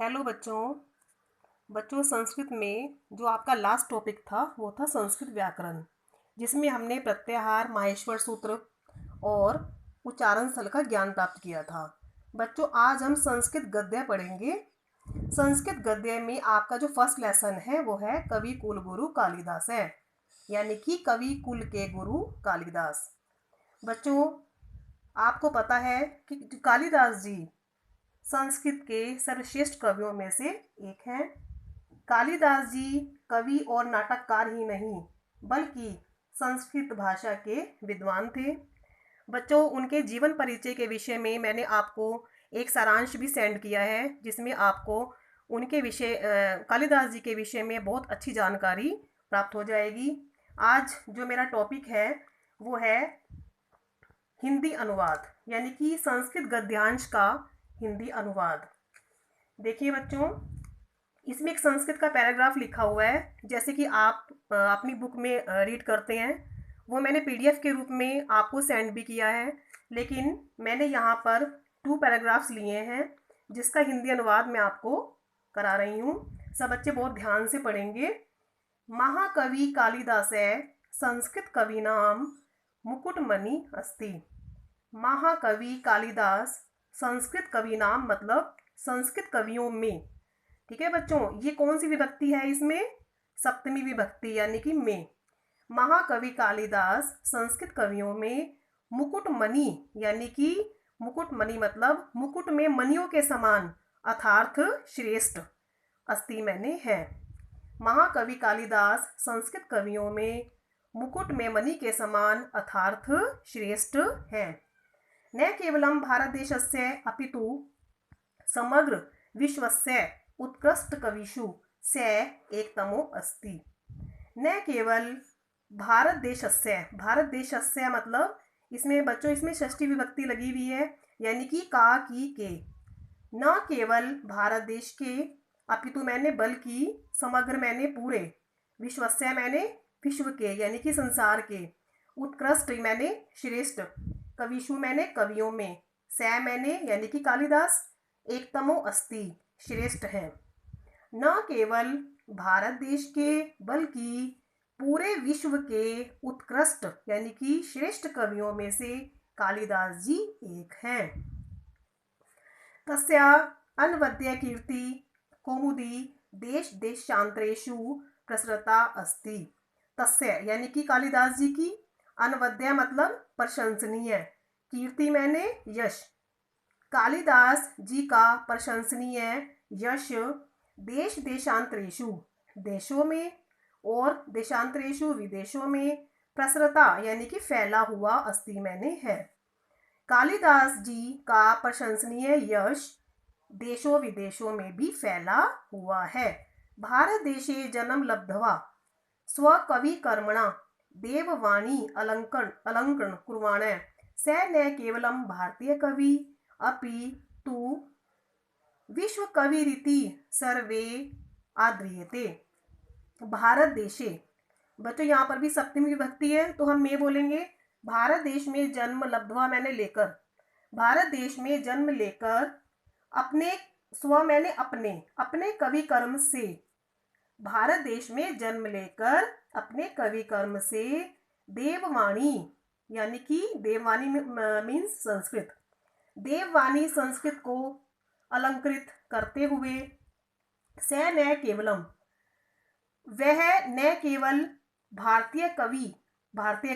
Hello बच्चों। संस्कृत में जो आपका लास्ट टॉपिक था वो था संस्कृत व्याकरण, जिसमें हमने प्रत्याहार, माहेश्वर सूत्र और उच्चारण स्थल का ज्ञान प्राप्त किया था। बच्चों, आज हम संस्कृत गद्य पढ़ेंगे। संस्कृत गद्य में आपका जो फर्स्ट लेसन है वो है कवि कुल गुरु कालिदास है, यानी कि कवि कुल के गुरु कालिदास। बच्चों, आपको पता है कि कालिदास जी संस्कृत के सर्वश्रेष्ठ कवियों में से एक हैं। कालिदास जी कवि और नाटककार ही नहीं बल्कि संस्कृत भाषा के विद्वान थे। बच्चों, उनके जीवन परिचय के विषय में मैंने आपको एक सारांश भी सेंड किया है, जिसमें आपको उनके विषय कालिदास जी के विषय में बहुत अच्छी जानकारी प्राप्त हो जाएगी। आज जो मेरा टॉपिक है वो है हिंदी अनुवाद, यानी कि संस्कृत गद्यांश का हिंदी अनुवाद। देखिए बच्चों, इसमें एक संस्कृत का पैराग्राफ लिखा हुआ है, जैसे कि आप अपनी बुक में रीड करते हैं। वो मैंने पीडीएफ के रूप में आपको सेंड भी किया है, लेकिन मैंने यहाँ पर 2 पैराग्राफ्स लिए हैं, जिसका हिंदी अनुवाद मैं आपको करा रही हूँ। सब बच्चे बहुत ध्यान से पढ़ेंगे। महाकवि कालिदास संस्कृत कवि नाम मुकुटमणि अस्ति। महाकवि कालिदास संस्कृत कवि नाम मतलब संस्कृत कवियों में। ठीक है बच्चों, ये कौन सी विभक्ति है इसमें? सप्तमी विभक्ति, यानी कि में। महाकवि कालिदास संस्कृत कवियों में मुकुटमणि, यानी कि मुकुटमणि मतलब मुकुट में मणियों के समान अर्थात श्रेष्ठ अस्ति मैंने है। महाकवि कालिदास संस्कृत कवियों में मुकुट में मणि के समान अर्थात श्रेष्ठ है। न केवलं भारतदेशस्य अपितु समग्र विश्वस्य उत्कृष्ट कविषु स एकतमो अस्ति। न केवल भारत देशस्य मतलब इसमें बच्चों इसमें षष्ठी विभक्ति लगी हुई है, यानी कि का की के। न केवल भारत देश के, अपितु मैंने बल्कि, समग्र मैंने पूरे, विश्वस्य मैंने विश्व के यानी कि संसार के, उत्कृष्ट मैंने श्रेष्ठ, कविषु मैंने कवियों में, स मैंने यानी कि कालिदास, एकतमो अस्ति श्रेष्ठ है। न केवल भारत देश के बल्कि पूरे विश्व के उत्कृष्ट यानी कि श्रेष्ठ कवियों में से कालिदास जी एक हैं। तस्या अनवद्य कीर्ति कौमुदी देश देशांतरेषु प्रसृता अस्ति। तस्य यानी कि कालिदास जी की, अनवद्य मतलब प्रशंसनीय, कीर्ति मैंने यश, कालिदास जी का प्रशंसनीय यश देश देशांतरेषु देशों में और देशांतरेषु विदेशों में प्रसृता यानी कि फैला हुआ अस्ति मैंने है। कालिदास जी का प्रशंसनीय यश देशों विदेशों में भी फैला हुआ है। भारत देशे जन्म लब्ध्वा स्वकवि कर्मणा देववाणी अलंकरण कुर्वाण स न केवलं भारतीय कवि अपि तु विश्व कवि रीति सर्वे आद्रियते। भारत देशे, बच्चों यहाँ पर भी सप्तमी विभक्ति है तो हम में बोलेंगे। भारत देश में जन्म लब्ध्वा मैंने लेकर, भारत देश में जन्म लेकर, अपने स्व मैंने अपने कवि कर्म से, भारत देश में जन्म लेकर अपने कवि कर्म से देववाणी यानी कि देववाणी मीन्स संस्कृत, देववाणी संस्कृत को अलंकृत करते हुए, स न केवलम वह न केवल भारतीय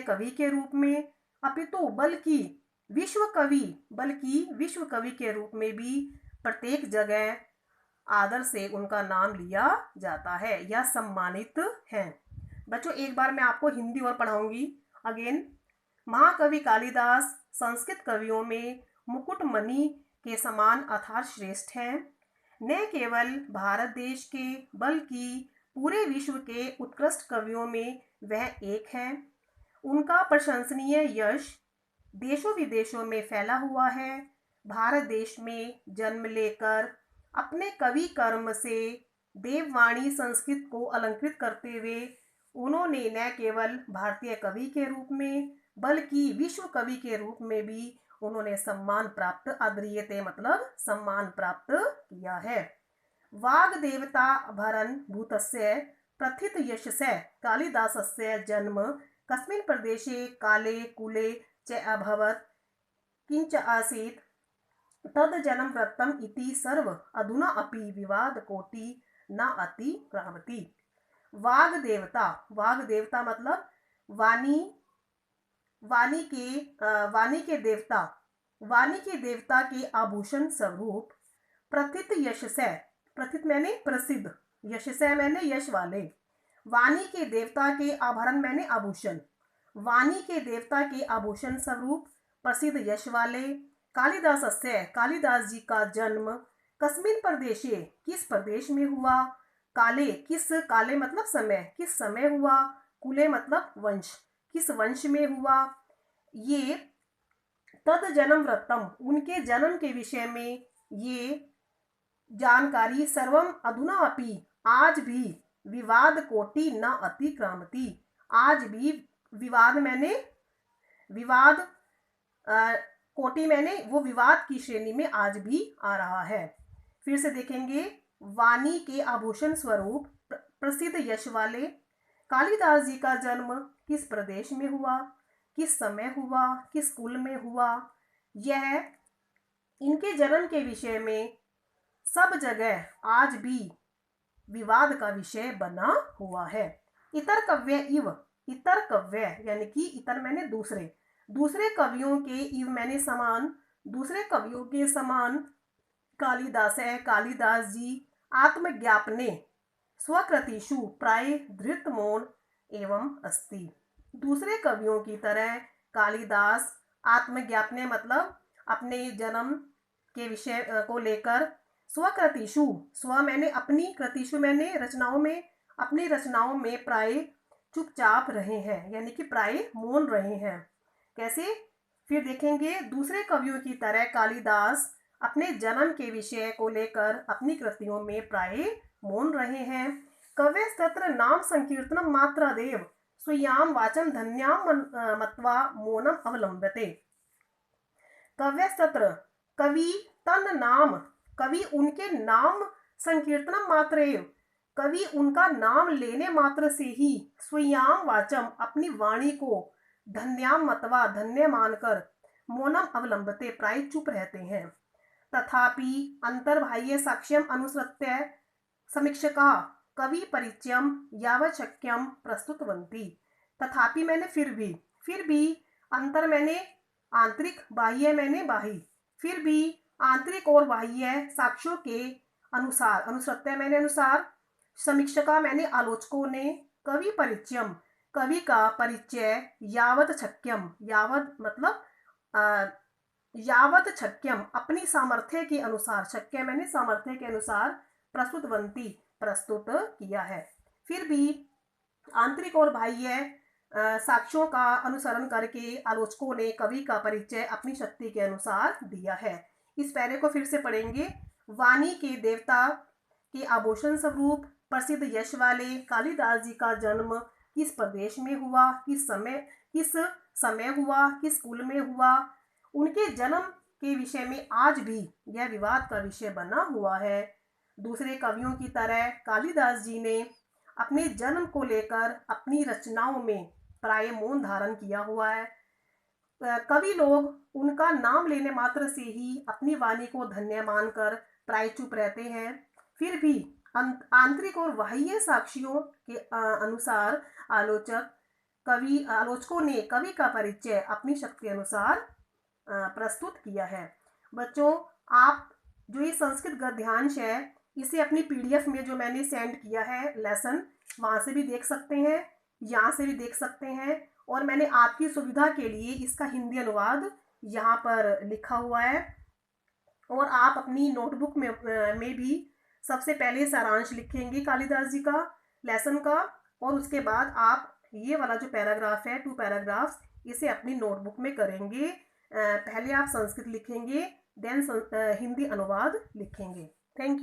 कवि के रूप में, अपितु बल्कि विश्व कवि के रूप में भी प्रत्येक जगह आदर से उनका नाम लिया जाता है या सम्मानित है। बच्चों, एक बार मैं आपको हिंदी और पढ़ाऊंगी अगेन। महाकवि कालिदास संस्कृत कवियों में मुकुटमणि के समान अर्थात श्रेष्ठ हैं। न केवल भारत देश के बल्कि पूरे विश्व के उत्कृष्ट कवियों में वह एक हैं। उनका प्रशंसनीय यश देशों विदेशों में फैला हुआ है। भारत देश में जन्म लेकर अपने कवि कर्म से देववाणी संस्कृत को अलंकृत करते हुए उन्होंने न केवल भारतीय कवि के रूप में बल्कि विश्व कवि के रूप में भी उन्होंने सम्मान प्राप्त, आदरीयते मतलब सम्मान प्राप्त किया है। वाग्देवता भरन् भूतस्य प्रथित यशस्य कालिदासस्य जन्म कस्मिन् प्रदेशे काले कुले च अभवत् किञ्च आसीत् तद् जनं वृत्तम् इति सर्व अधुना अपि विवाद कोटि न अतिक्रामति। वाग्देवता, वाग्देवता मतलब वाणी, वाणी के देवता, वाणी के देवता के आभूषण स्वरूप प्रथित यशस्य, प्रथित मैंने प्रसिद्ध, यशस्य मैंने यश वाले, वाणी के देवता के आभरण मैंने आभूषण, वाणी के देवता के आभूषण स्वरूप प्रसिद्ध यश वाले कालिदासस्य, कालिदास जी का जन्म कस्मिन प्रदेशे, किस प्रदेश में हुआ, काले, किस, काले मतलब समय, किस समय हुआ, कुले मतलब वंश, किस वंश में हुआ, ये तद जन्म वृत्तम, उनके जन्म के विषय में ये जानकारी सर्वम अधुना अपि, आज भी विवाद कोटि न अतिक्रामति, आज भी विवाद मैंने विवाद कोटि मैंने वो विवाद की श्रेणी में आज भी आ रहा है। फिर से देखेंगे, वाणी के आभूषण स्वरूप प्रसिद्ध यश वाले कालिदास जी का जन्म किस प्रदेश में हुआ, किस समय हुआ, किस कुल में हुआ, यह इनके जन्म के विषय में सब जगह आज भी विवाद का विषय बना हुआ है। इतर कव्य इव, इतर कव्य यानी कि इतर मैंने दूसरे, दूसरे कवियों के इव मैंने समान, दूसरे कवियों के समान कालिदास है, कालिदास जी आत्मज्ञापने स्वकृतिषु प्राय धृत मौन एवं अस्ति। दूसरे कवियों की तरह कालिदास आत्मज्ञापने मतलब अपने जन्म के विषय को लेकर स्वकृतिषु, स्व मैंने अपनी, कृतिषु मैंने रचनाओं में, अपनी रचनाओं में प्राय चुपचाप रहे हैं, यानी कि प्राय मौन रहे हैं। कैसे, फिर देखेंगे, दूसरे कवियों की तरह कालिदास अपने जन्म के विषय को लेकर अपनी कृतियों में प्राय मौन रहे हैं। कव्यस्तत्र नाम संकीर्तनम मात्रादेव स्वीयाम वाचम धन्याम मत्वा मौनम अवलंबते। कव्यस्तत्र, कवि तन नाम, कवि उनके नाम संकीर्तनम मात्रेव, कवि उनका नाम लेने मात्र से ही स्वीयाम वाचम अपनी वाणी को धन्याम मतवा धन्य मानकर मौनम अवलंबते प्राय चुप रहते हैं। तथापि अंतर्बाह्य साक्ष्यम अनुसृत्य समीक्षका कवि परिचयम यावच्छक्यम प्रस्तुतवन्ति। तथापि मैंने फिर भी अंतर मैंने आंतरिक, बाह्य मैंने बाह्य, फिर भी आंतरिक और बाह्य साक्ष्यों के अनुसार, अनुसृत्य मैंने अनुसार, समीक्षका मैंने आलोचकों ने, कवि परिचयम कवि का परिचय, यावत छक्यम, यावत मतलब यावत छक्यम अपनी सामर्थ्य के अनुसार, छक्य मैंने सामर्थ्य के अनुसार, प्रस्तुतवन्ति प्रस्तुत किया है। फिर भी आंतरिक और बाह्य साक्ष्यों का अनुसरण करके आलोचकों ने कवि का परिचय अपनी शक्ति के अनुसार दिया है। इस पैरे को फिर से पढ़ेंगे। वाणी के देवता के आभूषण स्वरूप प्रसिद्ध यश वाले कालिदास जी का जन्म किस प्रदेश में हुआ, किस समय हुआ, किस कुल में हुआ, उनके जन्म के विषय में आज भी यह विवाद का विषय बना हुआ है। दूसरे कवियों की तरह कालिदास जी ने अपने जन्म को लेकर अपनी रचनाओं में प्राय मौन धारण किया हुआ है। कवि लोग उनका नाम लेने मात्र से ही अपनी वाणी को धन्य मानकर प्राय चुप रहते हैं। फिर भी आंतरिक और बाह्य साक्ष्यों के अनुसार आलोचकों ने कवि का परिचय अपनी शक्ति अनुसार प्रस्तुत किया है। बच्चों, आप जो ये संस्कृत गद्यांश है इसे अपनी PDF में जो मैंने सेंड किया है लेसन, वहाँ से भी देख सकते हैं, यहाँ से भी देख सकते हैं, और मैंने आपकी सुविधा के लिए इसका हिंदी अनुवाद यहाँ पर लिखा हुआ है। और आप अपनी नोटबुक में भी सबसे पहले सारांश लिखेंगे कालिदास जी का लेसन का, और उसके बाद आप ये वाला जो पैराग्राफ है 2 पैराग्राफ्स इसे अपनी नोटबुक में करेंगे। पहले आप संस्कृत लिखेंगे, देन हिंदी अनुवाद लिखेंगे। Thank you.